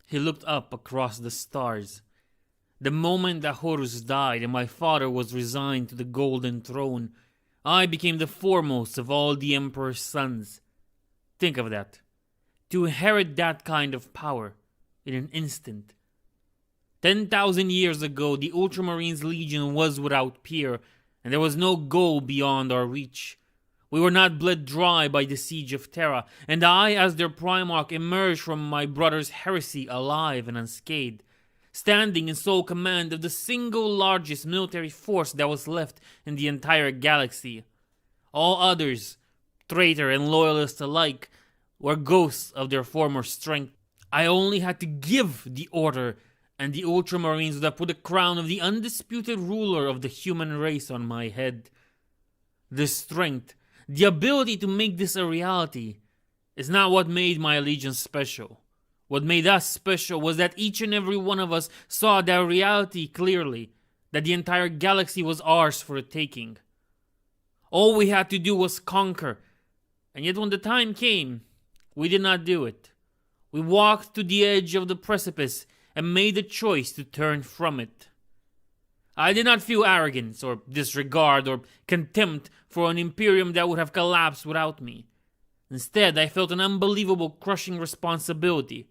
He looked up across the stars. The moment that Horus died and my father was resigned to the golden throne, I became the foremost of all the Emperor's sons. Think of that. To inherit that kind of power in an instant. 10,000 years ago, the Ultramarines Legion was without peer, and there was no goal beyond our reach. We were not bled dry by the siege of Terra, and I, as their Primarch, emerged from my brother's heresy alive and unscathed, standing in sole command of the single largest military force that was left in the entire galaxy. All others, traitor and loyalist alike, were ghosts of their former strength. I only had to give the order, and the Ultramarines would have put the crown of the undisputed ruler of the human race on my head. The strength, the ability to make this a reality, is not what made my allegiance special. What made us special was that each and every one of us saw that reality clearly, that the entire galaxy was ours for the taking. All we had to do was conquer, and yet when the time came, we did not do it. We walked to the edge of the precipice and made the choice to turn from it. I did not feel arrogance or disregard or contempt for an imperium that would have collapsed without me. Instead, I felt an unbelievable crushing responsibility.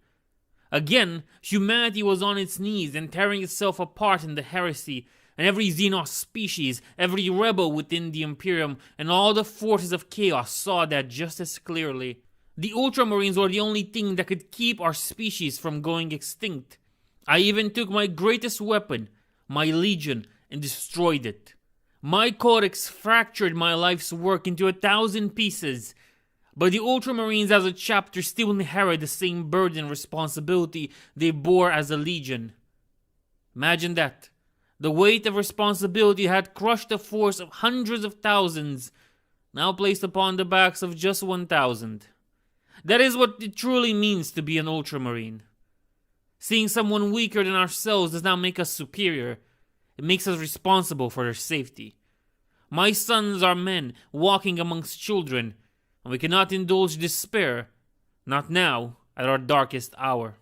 Again, humanity was on its knees and tearing itself apart in the heresy, and every Xenos species, every rebel within the Imperium, and all the forces of chaos saw that just as clearly. The Ultramarines were the only thing that could keep our species from going extinct. I even took my greatest weapon, my Legion, and destroyed it. My codex fractured my life's work into 1,000 pieces, but the Ultramarines as a chapter still inherit the same burden and responsibility they bore as a Legion. Imagine that. The weight of responsibility had crushed a force of hundreds of thousands, now placed upon the backs of just 1,000. That is what it truly means to be an Ultramarine. Seeing someone weaker than ourselves does not make us superior. It makes us responsible for their safety. My sons are men walking amongst children, and we cannot indulge despair, not now, at our darkest hour.